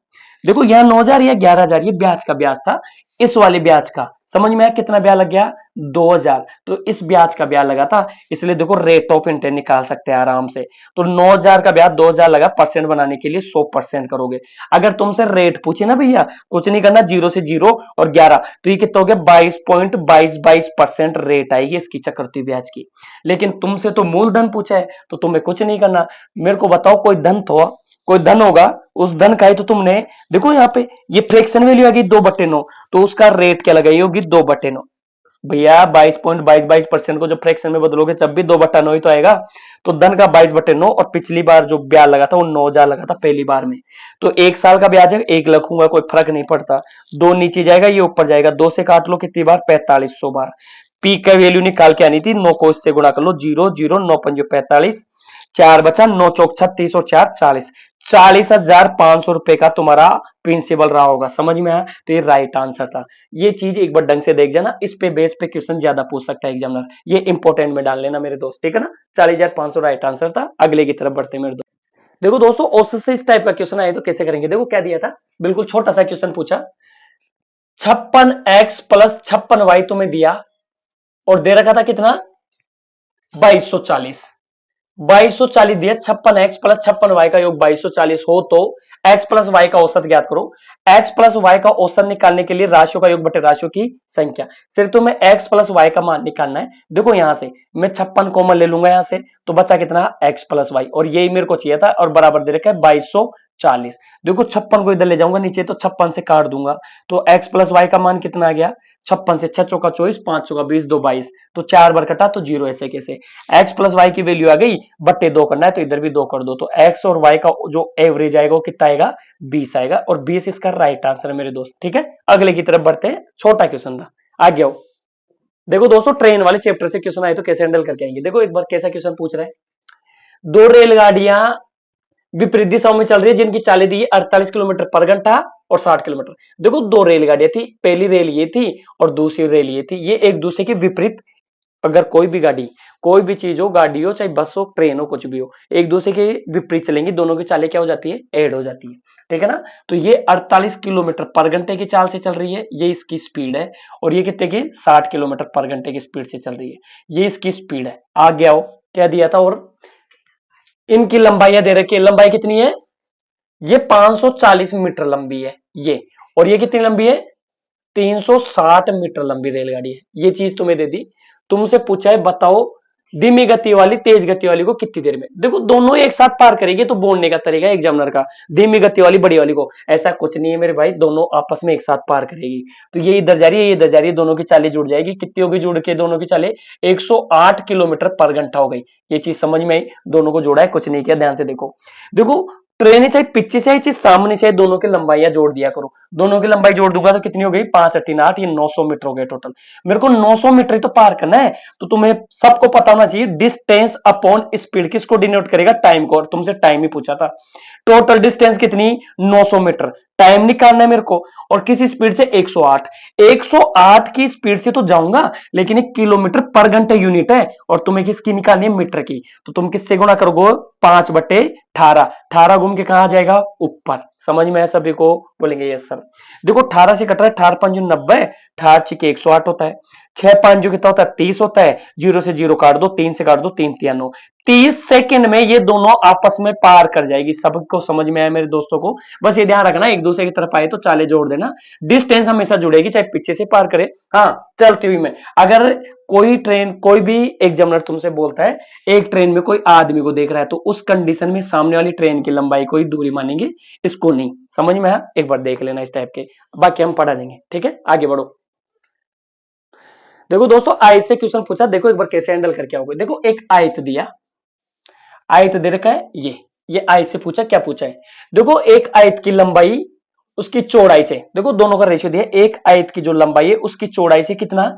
देखो यहाँ 9,000 या 11,000 ये ब्याज का ब्याज था, इस वाले ब्याज का। समझ में आया कितना ब्याज लग गया? 2,000। तो इस ब्याज का ब्याज लगा था, इसलिए देखो रेट ऑफ इंटरेस्ट निकाल सकते हैं आराम से। तो 9,000 का ब्याज 2,000 लगा, परसेंट बनाने के लिए 100% करोगे। अगर तुमसे रेट पूछे ना भैया, कुछ नहीं करना, 0 से 0 और 11, तो ये कितना हो गया? 22.22% रेट आएगी इसकी चक्रवृद्धि ब्याज की। लेकिन तुमसे तो मूलधन पूछा है, तो तुम्हें कुछ नहीं करना। मेरे को बताओ कोई धन तो, कोई धन होगा, उस धन का ही तो तुमने, देखो यहाँ पे ये फ्रैक्शन वैल्यू आ गई 2/9, तो उसका रेट क्या लगाई होगी? 2/9। भैया 22.22% को जब फ्रैक्शन में बदलोगे जब भी 2/9 ही तो आएगा। तो धन का 22/9, और पिछली बार जो ब्याज लगा था वो 9,000 लगा था पहली बार में। तो 1 साल का ब्याज है, 1 रखूंगा, कोई फर्क नहीं पड़ता। 2 नीचे जाएगा, ये ऊपर जाएगा, 2 से काट लो कितनी बार? 4500 बार। पी का वैल्यू निकाल के आनी थी, 9 को इससे गुणा कर लो, 0 0 9 5 45, 4 बचा, 9 चौक 36 और 4 40। 40,500 रुपए का तुम्हारा प्रिंसिपल रहा होगा। समझ में आया? तो ये राइट आंसर था। ये चीज एक बार ढंग से देख जाना, इस पे बेस पे क्वेश्चन ज्यादा पूछ सकता है एग्जामिनर। ये इंपॉर्टेंट में डाल लेना मेरे दोस्त, ठीक है ना? 40,500 राइट आंसर था। अगले की तरफ बढ़ते मेरे दोस्त। देखो दोस्तों, औसत से इस टाइप का क्वेश्चन आए तो कैसे करेंगे? देखो क्या दिया था, बिल्कुल छोटा सा क्वेश्चन पूछा, 56x प्लस 56y तुम्हें दिया, और दे रखा था कितना? 2240। 2240 दिया, 56x प्लस 56y का योग 2240 हो तो x प्लस वाई का औसत ज्ञात करो। x प्लस वाई का औसत निकालने के लिए राशियों का योग बटे राशियों की संख्या। सिर्फ तुम्हें x प्लस वाई का मान निकालना है। देखो यहां से मैं 56 कॉमन ले लूंगा यहां से, तो बचा कितना? x प्लस वाई, और यही मेरे को चाहिए था, और बराबर दे रखा है 2240। देखो 56 को इधर ले जाऊंगा नीचे, तो 56 से काट दूंगा, तो x प्लस वाई का मान कितना आ गया? 56 से 6 चौका 24, 5 चौका 20, 2 22, तो 4 बार कटा तो 0। ऐसे कैसे? x प्लस वाई की वैल्यू आ गई, बट्टे 2 करना है तो इधर भी 2 कर दो, तो x और y का जो एवरेज आएगा वो कितना आएगा? 20 आएगा, और 20 इसका राइट आंसर है मेरे दोस्त। ठीक है, अगले की तरफ बढ़ते हैं। छोटा क्वेश्चन था, आगे आओ। देखो दोस्तों, ट्रेन वाले चैप्टर से क्वेश्चन आए तो कैसे हैंडल करके आएंगे। देखो एक बार कैसा क्वेश्चन पूछ रहा है, 2 रेलगाड़ियां विपरीत दिशाओं में चल रही है जिनकी चालें दी 48 किलोमीटर पर घंटा और 60 किलोमीटर। देखो 2 रेलगाड़ियां थी, पहली रेल ये थी और दूसरी रेल ये थी, ये एक दूसरे के विपरीत। अगर कोई भी गाड़ी, कोई भी चीज हो, गाड़ी हो चाहे बस हो, ट्रेन हो, कुछ भी हो, एक दूसरे के विपरीत चलेंगी, दोनों की चालें क्या हो जाती है? ऐड हो जाती है। ठीक है ना? तो ये 48 किलोमीटर पर घंटे की चाल से चल रही है, ये इसकी स्पीड है, और ये कितने की? 60 किलोमीटर पर घंटे की स्पीड से चल रही है, ये इसकी स्पीड है। आगे आओ, क्या दिया था, और इनकी लंबाइयां दे रखी है। लंबाई कितनी है? ये 540 मीटर लंबी है ये, और ये कितनी लंबी है? 360 मीटर लंबी रेलगाड़ी है। ये चीज तुम्हें दे दी। तुमसे पूछा है बताओ धीमी गति वाली तेज गति वाली को कितनी देर में। देखो दोनों एक साथ पार करेगी तो बोलने का तरीका है एग्जामिनर का, धीमी गति वाली बड़ी वाली को, ऐसा कुछ नहीं है मेरे भाई, दोनों आपस में एक साथ पार करेगी। तो ये इधर जा रही है, ये इधर जा रही है, दोनों की चालें जुड़ जाएगी, कितनी होगी जुड़ के दोनों की चालें, 108 किलोमीटर पर घंटा हो गई। ये चीज समझ में आई, दोनों को जोड़ा है, कुछ नहीं किया, ध्यान से देखो। देखो ट्रेन चाहे पीछे से चाहे सामने से, दोनों की लंबाइयां जोड़ दिया करो, दोनों की लंबाई जोड़ दूंगा तो कितनी हो गई, 5 8 ये 900 मीटर हो गया टोटल। मेरे को 900 मीटर ही तो पार करना है, तो तुम्हें सबको पता होना चाहिए डिस्टेंस अपॉन स्पीड किसको डिनोट करेगा, टाइम को, और तुमसे टाइम ही पूछा था। टोटल डिस्टेंस कितनी, 900 मीटर, टाइम निकालना है मेरे को, और किस स्पीड से, 108। 108 की स्पीड से तो जाऊंगा, लेकिन एक किलोमीटर पर घंटे यूनिट है, और तुम्हें किसकी निकालनी है, मीटर की। तो तुम किससे गुणा करोगे, 5/18, 18 घूम के कहां जाएगा, ऊपर। समझ में है सभी को, बोलेंगे यस सर। देखो 18 से कट रहा है, 18 5 90, 18 108 होता है, 6 5 जो कितना होता है, 30 होता है, 0 से 0 काट दो, 3 से काट दो, 3 3 9, 30 सेकंड में ये दोनों आपस में पार कर जाएगी। सबको समझ में आया मेरे दोस्तों को, बस ये ध्यान रखना, एक दूसरे की तरफ आए तो चाले जोड़ देना, डिस्टेंस हमेशा जुड़ेगी, चाहे पीछे से पार करे। हाँ चलती हुई में, अगर कोई ट्रेन, कोई भी एग्जामिनर तुमसे बोलता है एक ट्रेन में कोई आदमी को देख रहा है, तो उस कंडीशन में सामने वाली ट्रेन की लंबाई को ही दूरी मानेंगे, इसको नहीं। समझ में आया, एक बार देख लेना इस टाइप के, बाकी हम पढ़ा देंगे, ठीक है, आगे बढ़ो। देखो दोस्तों आयत से क्वेश्चन पूछा, देखो एक बार कैसे हैंडल करके आओगे। देखो एक आयत दिया, आयत दे रखा है, ये आयत से पूछा, क्या पूछा है, देखो एक आयत की लंबाई उसकी चौड़ाई से, देखो दोनों का रेशियो दिया, एक आयत की जो लंबाई है उसकी चौड़ाई से कितना,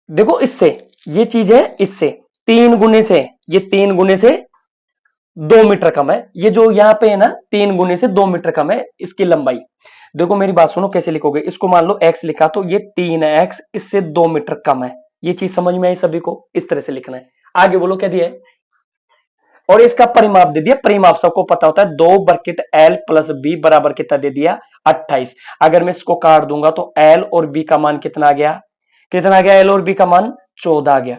देखो इससे, ये चीज है इससे 3 गुने से, ये 3 गुने से 2 मीटर कम है, ये जो यहां पे है ना 3 गुने से 2 मीटर कम है इसकी लंबाई। देखो मेरी बात सुनो, कैसे लिखोगे इसको, मान लो x लिखा तो ये 3x इससे 2 मीटर कम है, ये चीज समझ में आई सभी को, इस तरह से लिखना है। आगे बोलो क्या दिया है, और इसका परिमाप दे दिया, परिमाप सबको पता होता है, 2/L+B बराबर कितना दे दिया, 28। अगर मैं इसको काट दूंगा तो L और B का मान कितना आ गया, कितना आ गया, L और B का मान 14 आ गया।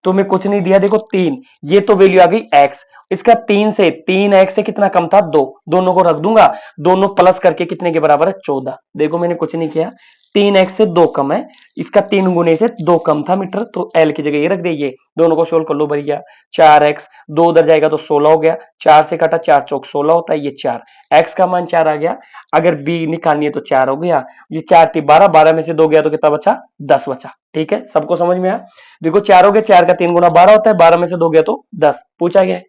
तो मैं कुछ नहीं दिया, देखो 3, ये तो वैल्यू आ गई x, इसका 3x से कितना कम था, 2, दोनों को रख दूंगा, दोनों प्लस करके कितने के बराबर है, 14। देखो मैंने कुछ नहीं किया, 3x से 2 कम है, इसका 3 गुने से 2 कम था मीटर, तो L की जगह ये रख दे, ये दोनों को सोल्व कर लो भैया, 4x, 2 उधर जाएगा तो 16 हो गया, 4 से काटा 4 चौक 16 होता है, ये 4, x का मान 4 आ गया, अगर b निकालनी है तो 4 हो गया, ये 4 थी 12, 12 में से 2 गया तो कितना बचा, 10 बचा। ठीक है, सबको समझ में आया। देखो 4 हो गया, 4 का 3 गुना 12 होता है, 12 में से 2 गया तो 10, पूछा गया है।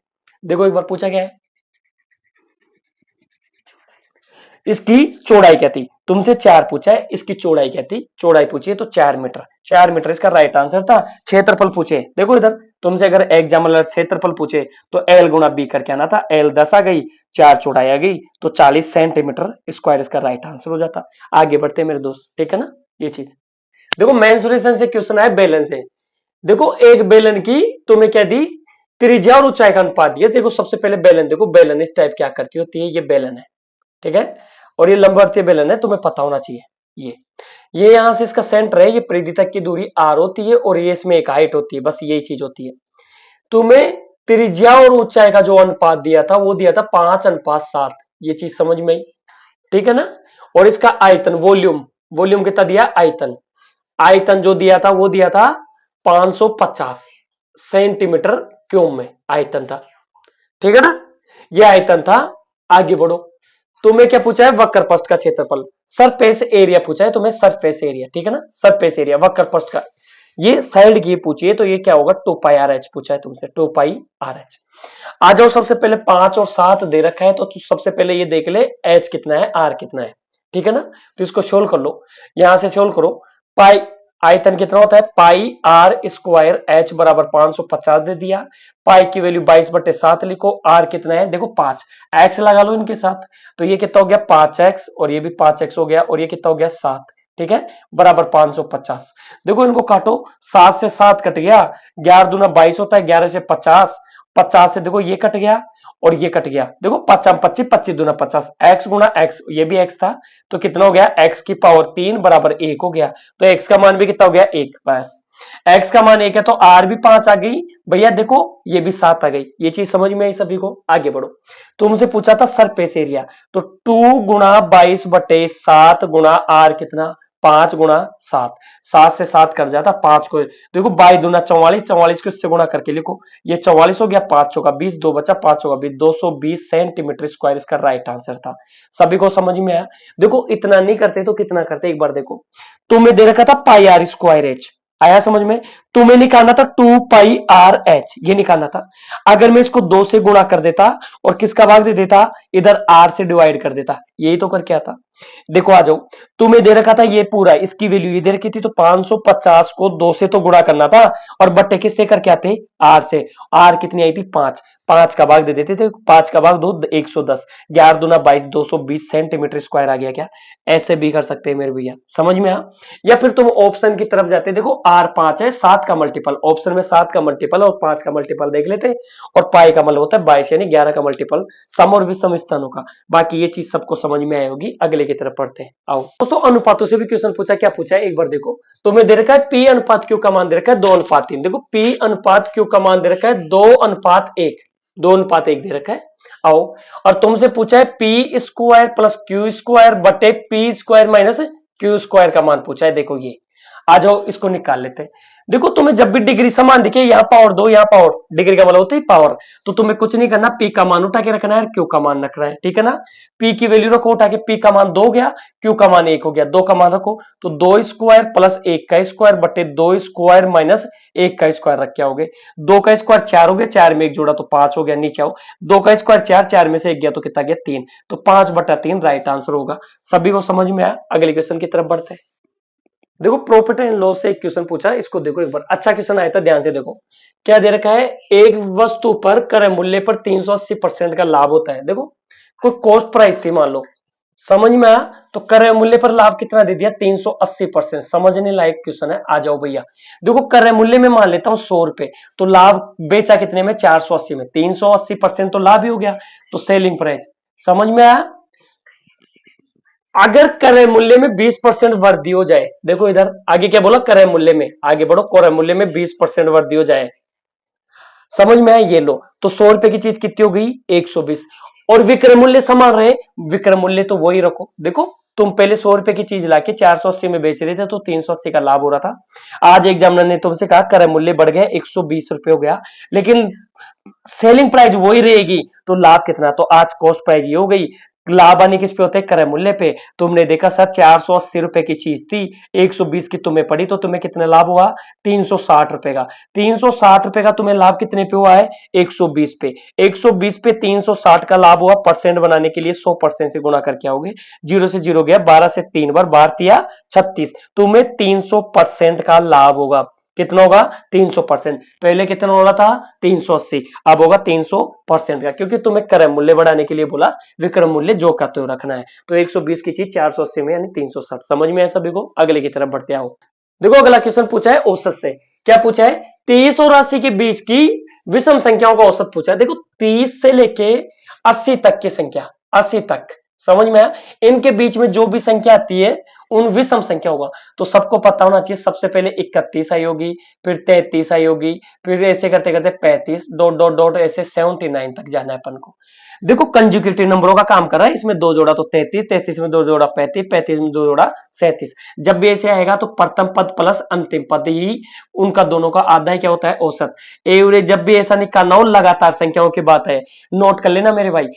देखो एक बार पूछा गया है, इसकी चौड़ाई क्या थी, तुमसे 4 पूछा है, इसकी चौड़ाई क्या थी, चौड़ाई पूछी है तो 4 मीटर, 4 मीटर इसका राइट आंसर था। क्षेत्रफल पूछे, देखो इधर तुमसे अगर एग्जामिनर क्षेत्रफल पूछे तो L गुना B करके आना था, L 10 आ गई, 4 चौड़ाई आ गई, तो 40 सेंटीमीटर स्क्वायर इसका राइट आंसर हो जाता। आगे बढ़ते मेरे दोस्त, ठीक है ना, ये चीज। देखो मेंसुरेशन से क्वेश्चन है, बेलन से। देखो एक बेलन की तुम्हें क्या दी, त्रिज्या और ऊंचाई का अनुपात दिया। देखो सबसे पहले बेलन, देखो बेलन इस टाइप क्या करती होती है, ये बेलन है, ठीक है, और ये लंबवर्तीय बेलन है, तुम्हें पता होना चाहिए। ये यहां से इसका सेंटर है, ये परिधि तक की दूरी r होती है, और ये इसमें एक हाइट होती है, बस यही चीज होती है। तुम्हें त्रिज्या और ऊंचाई का जो अनुपात दिया था वो दिया था 5:7, ये चीज समझ में आई, ठीक है ना। और इसका आयतन, वॉल्यूम, वॉल्यूम कितना दिया, आयतन, आयतन जो दिया था वो दिया था 550 सेंटीमीटर क्यूब में आयतन था, ठीक है ना, ये आयतन था। आगे बढ़ो, तुम्हें क्या पूछा है, वक्र पृष्ठ का क्षेत्रफल, सरफेस एरिया पूछा है तुम्हें, सरफेस एरिया, ठीक है ना, सरफेस एरिया वक्र पृष्ठ का, ये साइड की पूछी है तो ये क्या होगा, 2πRh पूछा है तुमसे, 2πRh। आ जाओ, सबसे पहले 5 और 7 दे रखा है, तो सबसे पहले ये देख ले h कितना है, r कितना है, ठीक है ना। तो इसको सोल्व कर लो, यहां से सोल्व करो, पाई आयतन कितना होता है, पाई आर स्क्वायर h बराबर 550 दे दिया, पाई की वैल्यू 22/7 लिखो, आर कितना है, देखो 5, x लगा लो इनके साथ, तो ये कितना हो गया 5x, और ये भी 5x हो गया, और ये कितना हो गया 7, ठीक है, बराबर 550। देखो इनको काटो, 7 से 7 कट गया, 11 दूना 22 होता है, 11 से 50, 50 से देखो ये कट गया और ये कट गया, देखो 5 25, 25 दूना 50, x गुना x, ये भी x था, तो कितना हो गया, x की पावर 3 बराबर 1 हो गया, तो x का मान भी कितना हो गया 1, बस x का मान 1 है तो r भी 5 आ गई भैया, देखो ये भी 7 आ गई, ये चीज समझ में आई सभी को। आगे बढ़ो, तुमसे पूछा था सरफेस एरिया, तो 2 गुना 22/7 गुना r कितना 5 गुणा 7, 7 से 7 कट जाता, 5 को देखो 22 × 44, 44 को इससे गुणा करके लिखो, ये 44 हो गया, 5 चौका 20, 2 बचा, 5 चौका 20, 220 सेंटीमीटर स्क्वायर इसका राइट आंसर था। सभी को समझ में आया? देखो इतना नहीं करते तो कितना करते, एक बार देखो, तुम्हें दे रखा था पाई आर स्क्वायर एच, आया समझ में? तुम्हें निकालना था 2 पाई आर एच, ये निकालना था। अगर मैं इसको 2 से गुणा कर देता और किसका भाग दे देता, इधर आर से डिवाइड कर देता, यही तो करके आता। देखो आ जाओ, तुम्हें दे रखा था ये पूरा, इसकी वैल्यू ये दे रखी थी, तो 550 को 2 से तो गुणा करना था, और बट्टे किससे करके आते, आर से। आर कितनी आई थी, 5, 5 का भाग दे देते थे, 5 का भाग 2, 110, 11 दूना 22, 220 सेंटीमीटर स्क्वायर आ गया क्या? ऐसे भी कर सकते हैं मेरे भैया, समझ में आ? या फिर तुम ऑप्शन की तरफ जाते, देखो आर 5 है, 7 का मल्टीपल, ऑप्शन में 7 का मल्टीपल और 5 का मल्टीपल देख लेते, और पाई का मतलब होता है 22 यानी 11 का मल्टीपल सम और विषम स्थानों का। बाकी ये चीज सबको समझ में आई होगी, अगले की तरफ पढ़ते हैं। आओ दोस्तों, अनुपातों से भी क्वेश्चन पूछा, क्या पूछा है एक बार देखो, तुम्हें दे रखा है पी अनुपात क्यू का मान दे रखा है 2:3, देखो पी अनुपात क्यू का मान दे रखा है 2:1, 2:1 दे रखा है। आओ, और तुमसे पूछा है P square plus Q square बटे P square minus Q square का मान पूछा है। देखो ये, आ जाओ इसको निकाल लेते हैं। देखो तुम्हें जब भी डिग्री समान दिखे, यहां पावर 2 यहाँ पावर, डिग्री का मतलब होता है पावर, तो तुम्हें कुछ नहीं करना, पी का मान उठा के रखना है, क्यू का मान रखना है, ठीक है ना? पी की वैल्यू रखो उठा के, पी का मान 2 गया, क्यू का मान 1 हो गया, 2 का मान रखो, तो 2 स्क्वायर प्लस 1 का स्क्वायर बटे 2 स्क्वायर माइनस 1 का स्क्वायर रख के आओगे। 2 का स्क्वायर 4 हो गया, 4 में 1 जोड़ा तो 5 हो गया, नीचे आओ, 2 का स्क्वायर 4, 4 में से 1 गया तो कितना गया, 3, तो 5/3 राइट आंसर होगा। सभी को समझ में आया? अगले क्वेश्चन की तरफ बढ़ते हैं। देखो प्रॉफिट एंड लॉस से एक क्वेश्चन पूछा, इसको देखो एक बार, अच्छा क्वेश्चन आया था, ध्यान से देखो। क्या दे रखा है, एक वस्तु पर क्रय मूल्य पर 380% का लाभ होता है। देखो कोई कॉस्ट प्राइस थी मान लो, समझ में आया? तो क्रय मूल्य पर लाभ कितना दे दिया, 380%। समझने लायक क्वेश्चन है, आ जाओ भैया। देखो क्रय मूल्य में मान लेता हूं 100 रुपए, तो लाभ बेचा कितने में, 480 में, 380% तो लाभ ही हो गया, तो सेलिंग प्राइस। समझ में आया? अगर क्रय मूल्य में 20% वृद्धि हो जाए, देखो इधर आगे क्या बोला, क्रय मूल्य में, आगे बढ़ो, क्रय मूल्य में 20% वृद्धि हो जाए, समझ में आया? ये लो, तो 100 रुपए की चीज कितनी हो गई, 120, और विक्रय मूल्य समान रहे, विक्रय मूल्य तो वही रखो। देखो तुम पहले 100 रुपए की चीज लाके 480 में बेच रहे थे, तो 380 का लाभ हो रहा था। आज एग्जामिनर ने तुमसे कहा क्रय मूल्य बढ़ गया, 120 रुपए हो गया, लेकिन सेलिंग प्राइस वही रहेगी, तो लाभ कितना, तो आज कॉस्ट प्राइस ये हो गई। लाभ आने किस पे होते हैं, क्रय मूल्य पे। तुमने देखा सर 480 रुपए की चीज थी, 120 की तुम्हें पड़ी, तो तुम्हें कितना लाभ हुआ, 360 रुपए का। 360 रुपए का तुम्हें लाभ कितने पे हुआ है, 120 पे। 120 पे 360 का लाभ हुआ, परसेंट बनाने के लिए 100% से गुणा करके आओगे, 0 से 0 गया, 12 से 3 बार, 12 36, तुम्हें 300% का लाभ होगा। कितना होगा, 300%। पहले कितना हो रहा था, 380, अब होगा 300% का, क्योंकि तुम्हें क्रय मूल्य बढ़ाने के लिए बोला, विक्रय मूल्य जो का तो रखना है। तो 120 की चीज 480 में यानी 360। समझ में है सभी को? अगले की तरफ बढ़ते आओ। देखो अगला क्वेश्चन पूछा है औसत से। क्या पूछा है, 30 और 80 के बीच की विषम संख्याओं का औसत पूछा है। देखो 30 से लेके 80 तक की संख्या, 80 तक, समझ में आया? इनके बीच में जो भी संख्या आती है उन विषम संख्या होगा, तो सबको पता होना चाहिए। सबसे पहले 31 आई होगी, फिर 33 आई होगी, फिर ऐसे करते करते 35 डॉट डॉट डॉट ऐसे 79 तक जाना है अपन को। देखो कंजुगेटिव नंबरों का काम कर रहा है, इसमें 2 जोड़ा तो 33, 33 में 2 जोड़ा 35, 35 में 2 जोड़ा 37। जब भी ऐसे आएगा तो प्रथम पद प्लस अंतिम पद ही उनका दोनों का आधा ही क्या होता है, औसत। एवरेज जब भी ऐसा निकालना हो, लगातार संख्याओं की बात है, नोट कर लेना मेरे भाई,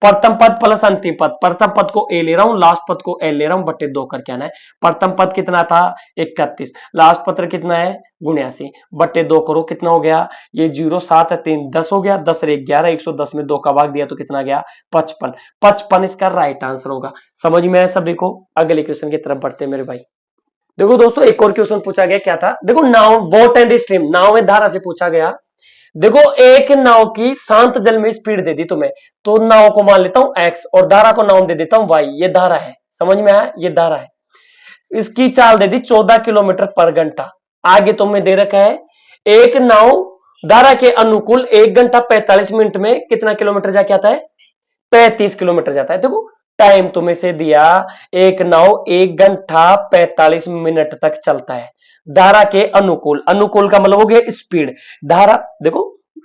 प्रथम पद प्लस अंतिम पद, प्रथम पद को ए ले रहा हूं, लास्ट पद को एल ले रहा हूं, बट्टे 2 करके आना है। प्रथम पद कितना था, 31, लास्ट पत्र कितना है, 79, बट्टे 2 करो, कितना हो गया, ये 0 7 3 10 हो गया, 10 और 1 11, 110 में 2 का भाग दिया तो कितना गया, 55। 55 इसका राइट आंसर होगा। समझ में आया सभी को? अगले क्वेश्चन की तरफ बढ़ते हैं मेरे भाई। देखो दोस्तों एक और क्वेश्चन पूछा गया, क्या था, देखो नाव, बोट एंड स्ट्रीम, नाव में धारा से पूछा गया। देखो एक नाव की शांत जल में स्पीड दे दी तुम्हें, तो नाव को मान लेता हूं x और धारा को नाम दे देता हूं y। ये धारा है, समझ में आया, ये धारा है। इसकी चाल दे दी 14 किलोमीटर पर घंटा। आगे तुम्हें दे रखा है एक नाव धारा के अनुकूल 1 घंटा 45 मिनट में कितना किलोमीटर जाके आता है, 35 किलोमीटर जाता है। देखो टाइम तुम्हें से दिया, एक नाव 1 घंटा 45 मिनट तक चलता है धारा के अनुकूल। अनुकूल का मतलब हो गया स्पीड। धारा देखो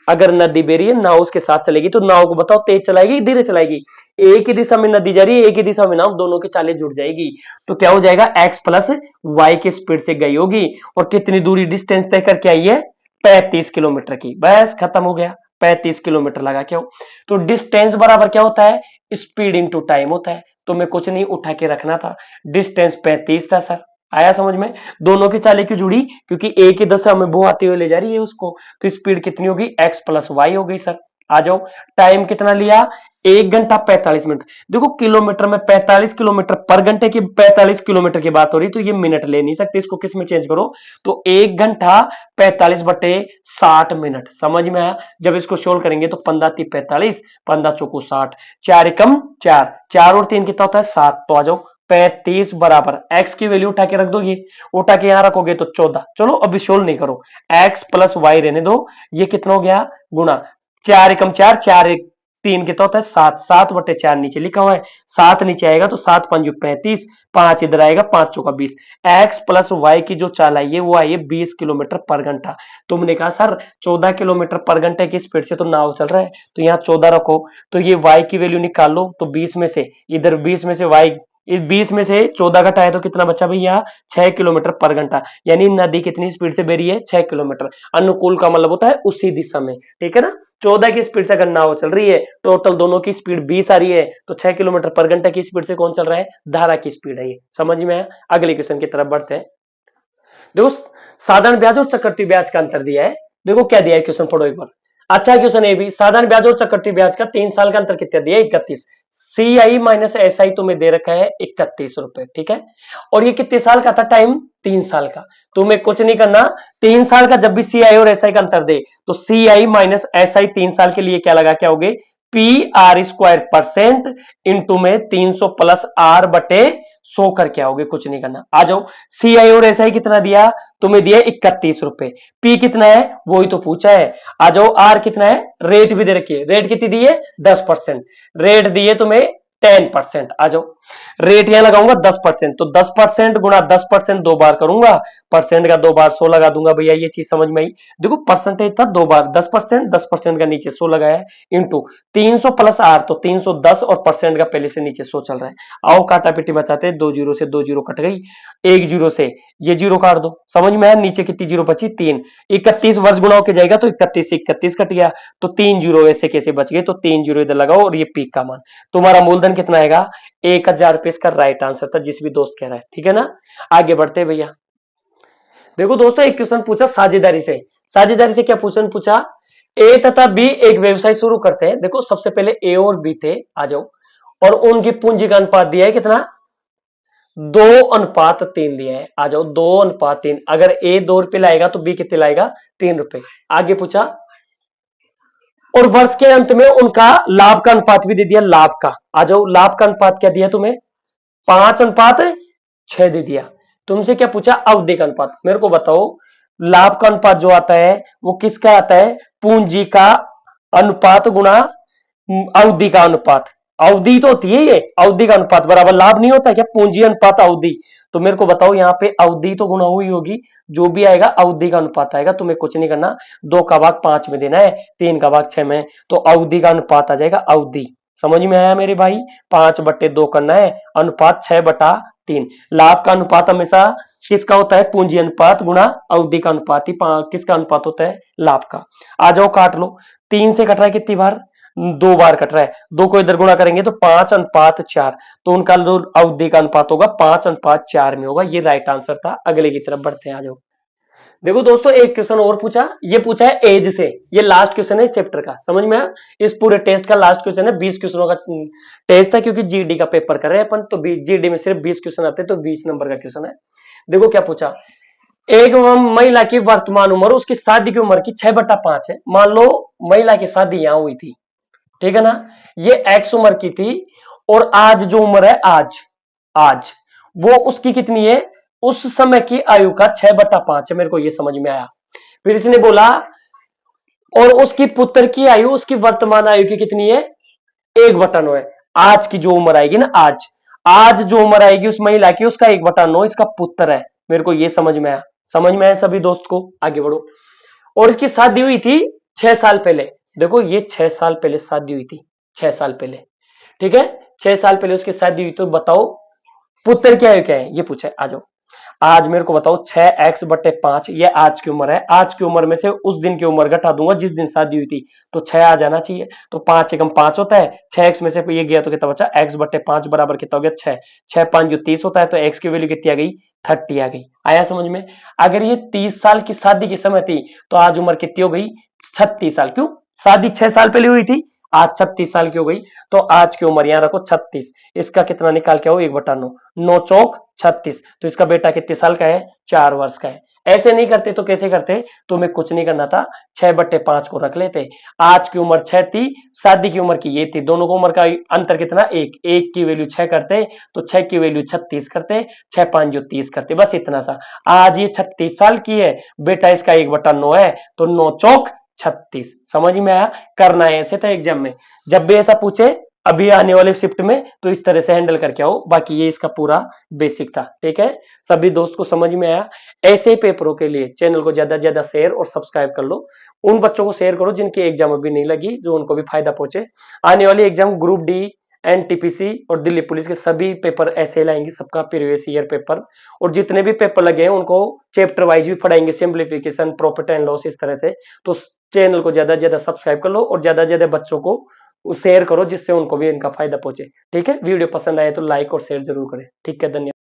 अगर नदी बह रही है, नाव उसके साथ चलेगी, तो नाव को बताओ तेज चलाएगी धीरे चलाएगी? एक ही दिशा में नदी जा रही है, एक ही दिशा में नाव, दोनों की चालें जुड़ जाएगी। तो क्या हो जाएगा, एक्स प्लस वाई की स्पीड से गई होगी। और कितनी दूरी डिस्टेंस तय करके आई है, 35 किलोमीटर की। बस खत्म हो गया, 35 किलोमीटर लगा क्यों? तो डिस्टेंस बराबर क्या होता है, स्पीड इंटू टाइम होता है। तो मैं कुछ नहीं, उठा के रखना था, डिस्टेंस 35 था सर। आया समझ में? दोनों की चालें क्यों जुड़ी, क्योंकि एक ही दिशा में वो आते हुए ले जा रही है उसको। तो स्पीड कितनी होगी, एक्स प्लस वाई हो गई सर। आ जाओ, टाइम कितना लिया, 1 घंटा 45 मिनट। देखो किलोमीटर में 45 किलोमीटर पर घंटे की 45 किलोमीटर की बात हो रही, तो ये मिनट ले नहीं सकते, इसको किस में चेंज करो, तो 1 घंटा 45/60 मिनट। समझ में आया? जब इसको सोल्व करेंगे तो 15×3 = 45, 15×4 = 60, 4×1 = 4, 4 और 3 कितना होता है 7। तो आ जाओ, 35 बराबर एक्स की वैल्यू उठा के रख दो, ये उठा के यहां रखोगे तो 14। चलो अभी सोल्व नहीं करो, एक्स प्लस वाई रहने दो। ये कितना हो गया, गुणा 4×1 = 4, 4×3 कितना होता है 7, 7/4 नीचे लिखा हुआ है, 7 नीचे आएगा तो 7×5 = 35, 5 इधर आएगा, 5×4 = 20। एक्स प्लस वाई की जो चाल आई है वो आई है 20 किलोमीटर पर घंटा। तुमने कहा सर 14 किलोमीटर पर घंटे की स्पीड से तो नाव चल रहा है, तो यहाँ 14 रखो, तो ये वाई की वैल्यू निकाल लो। तो 20 में से, इधर 20 में से वाई, इस 20 में से 14 घटाए तो कितना बचा भैया, 6 किलोमीटर पर घंटा। यानी नदी कितनी स्पीड से बह रही है, 6 किलोमीटर। अनुकूल का मतलब होता है उसी दिशा में, ठीक है ना। 14 की स्पीड से अगर नाव चल रही है, टोटल दोनों की स्पीड 20 आ रही है, तो 6 किलोमीटर पर घंटा की स्पीड से कौन चल रहा है, धारा की स्पीड है ये। समझ में है? अगले क्वेश्चन की तरफ बढ़ते हैं। देखो साधारण ब्याज और चक्रवृद्धि ब्याज का अंतर दिया है। देखो क्या दिया है, क्वेश्चन पढ़ो एक बार। अच्छा क्वेश्चन है भी, साधारण ब्याज और चक्रवृद्धि ब्याज का 3 साल का अंतर कितना दिया है, 31। सी आई माइनस एस आई तुम्हें दे रखा है 31 रुपए, ठीक है। और ये कितने साल का था टाइम, 3 साल का। तुम्हें कुछ नहीं करना, 3 साल का जब भी सी आई और एस आई का अंतर दे, तो सी आई माइनस एस आई 3 साल के लिए क्या लगा के आओगे, PR² % इंटू में 300 प्लस R बटे 100 करके आओगे, कुछ नहीं करना। आ जाओ, सी आई और एस आई कितना दिया, तुम्हें दिया 31 रुपए। पी कितना है, वही तो पूछा है। आ जाओ, आर कितना है, रेट भी दे रखी है, रेट कितनी दी है 10%, रेट दिए तुम्हें 10%। आ जाओ, रेट यहां लगाऊंगा 10%, तो 10% गुणा 10% 2 बार करूंगा, परसेंट का 2 बार 100 लगा दूंगा भैया, ये चीज समझ में आई। देखो परसेंटेज था 2 बार 10%, 10% का नीचे 100 लगाया है, इंटू 300 प्लस आर, तो 310, और परसेंट का पहले से नीचे 100 चल रहा है। आओ काटा पीटी बचाते हैं, 2 जीरो से 2 जीरो कट गई, 1 जीरो से ये जीरो काट दो। समझ में आया, नीचे कितनी जीरो बची, 3। 31 वर्ष गुणा होके जाएगा तो 31 से 31 कट गया, तो 3 जीरो ऐसे कैसे बच गए, तो 3 जीरो इधर लगाओ, और ये पीक का मान तुम्हारा मूलधन कितना आएगा, 1000 रुपए। इसका राइट आंसर था, जिस भी दोस्त कह रहा है, ठीक है ना। आगे बढ़ते भैया। देखो दोस्तों, एक क्वेश्चन पूछा साझेदारी से। साझेदारी से क्या क्वेश्चन पूछा, ए तथा बी एक व्यवसाय शुरू करते हैं। देखो सबसे पहले ए और बी थे, आ जाओ, और उनकी पूंजी का अनुपात दिया है कितना, 2:3 दिया है। आ जाओ, 2:3। अगर ए 2 रुपए लाएगा तो बी कितने लाएगा, 3 रुपए। आगे पूछा, और वर्ष के अंत में उनका लाभ का अनुपात भी दे दिया, लाभ का। आ जाओ, लाभ का अनुपात क्या दिया तुम्हें, 5:6 दे दिया। तुमसे क्या पूछा, अवधि का अनुपात। मेरे को बताओ, लाभ का अनुपात जो आता है वो किसका आता है, पूंजी का अनुपात गुणा अवधि का अनुपात। अवधि तो होती है ये, अवधि का अनुपात बराबर लाभ नहीं होता क्या, पूंजी अनुपात अवधि। तो मेरे को बताओ, यहाँ पे अवधि तो गुणा हुई होगी, जो भी आएगा अवधि का अनुपात आएगा। तुम्हें कुछ नहीं करना, 2 का भाग 5 में देना है, 3 का भाग 6 में, तो अवधि का अनुपात आ जाएगा अवधि। समझ में आया मेरे भाई, 5/2 करना है, अनुपात 6/3। लाभ का अनुपात हमेशा किसका होता है, पूंजी अनुपात गुणा अवधि का अनुपात ही किसका अनुपात होता है, लाभ का। आ जाओ काट लो, 3 से कट रहा है कितनी बार, 2 बार कट रहा है, 2 को इधर गुणा करेंगे तो 5:4, तो उनका जो अवधि का अनुपात होगा 5:4 में होगा। ये राइट आंसर था। अगले की तरफ बढ़ते हैं, आ जाओ। देखो दोस्तों, एक क्वेश्चन और पूछा, ये पूछा है एज से। ये लास्ट क्वेश्चन है इस चैप्टर का, समझ में आया, इस पूरे टेस्ट का लास्ट क्वेश्चन है। 20 क्वेश्चनों का टेस्ट है, क्योंकि जीडी का पेपर कर रहे हैं अपन, तो जीडी में सिर्फ 20 क्वेश्चन आते हैं, तो 20 नंबर का क्वेश्चन है। देखो क्या पूछा, एक महिला की वर्तमान उम्र, उसकी शादी की उम्र की 6/5 है। मान लो महिला की शादी यहां हुई थी, ठीक है ना, ये एक्स उम्र की थी, और आज जो उम्र है, आज वो उसकी कितनी है, उस समय की आयु का 6/5 है। मेरे को ये समझ में आया। फिर इसने बोला, और उसकी पुत्र की आयु, उसकी वर्तमान आयु की कितनी है, 1/9 है। आज की जो उम्र आएगी ना, आज जो उम्र आएगी उस महिला की, उसका 1/9 इसका पुत्र है। मेरे को ये समझ में आया, समझ में आया सभी दोस्त को। आगे बढ़ो, और इसकी शादी हुई थी 6 साल पहले, देखो ये 6 साल पहले शादी हुई थी, 6 साल पहले, ठीक है। 6 साल पहले उसकी शादी हुई, तो बताओ पुत्र क्या है, ये पूछा है। आ जाओ, आज मेरे को बताओ 6x/5, ये आज की उम्र है, आज की उम्र में से उस दिन की उम्र घटा दूंगा जिस दिन शादी हुई थी, तो 6 आ जाना चाहिए। तो 5 एकम 5 होता है, 6x में से ये गया तो कितना बचा, x/5 बराबर कितना हो गया, 6, 6 5 जो 30 होता है, तो x की वैल्यू कितनी आ गई, 30 आ गई। आया समझ में। अगर ये 30 साल की शादी की समय थी, तो आज उम्र कितनी हो गई, 36 साल। क्यों, शादी 6 साल पहले हुई थी, आज 36 साल की हो गई, तो आज की उम्र यहां रखो 36, इसका कितना निकाल के आओ, 1/9, 9 चौक 36, तो इसका बेटा कितने साल का है, 4 वर्ष का है। ऐसे नहीं करते तो कैसे करते, तुम्हें कुछ नहीं करना था, 6/5 को रख लेते। आज की उम्र 6 थी, शादी की उम्र की ये थी, दोनों को उम्र का अंतर कितना, एक की वैल्यू 6 करते, तो 6 की वैल्यू 36 करते, 6 5 जो 30 करते, बस इतना सा। आज ये 36 साल की है, बेटा इसका 1/9 है, तो 9 चौक 36। समझ में आया, करना है ऐसे था एग्जाम में, जब भी ऐसा पूछे अभी आने वाले शिफ्ट में, तो इस तरह से हैंडल करके आओ। बाकी ये इसका पूरा बेसिक था, ठीक है। सभी दोस्त को समझ में आया। ऐसे पेपरों के लिए चैनल को ज्यादा से ज्यादा शेयर और सब्सक्राइब कर लो। उन बच्चों को शेयर करो जिनकी एग्जाम अभी नहीं लगी, जो उनको भी फायदा पहुंचे। आने वाली एग्जाम ग्रुप डी, एनटीपीसी और दिल्ली पुलिस के सभी पेपर ऐसे लाएंगे, सबका प्रीवियस ईयर पेपर, और जितने भी पेपर लगे हैं उनको चैप्टर वाइज भी पढ़ाएंगे, सिंप्लीफिकेशन, प्रॉफिट एंड लॉस, इस तरह से। तो चैनल को ज्यादा से ज्यादा सब्सक्राइब कर लो और ज्यादा से ज्यादा बच्चों को शेयर करो, जिससे उनको भी इनका फायदा पहुंचे। ठीक है, वीडियो पसंद आए तो लाइक और शेयर जरूर करें। ठीक है, धन्यवाद।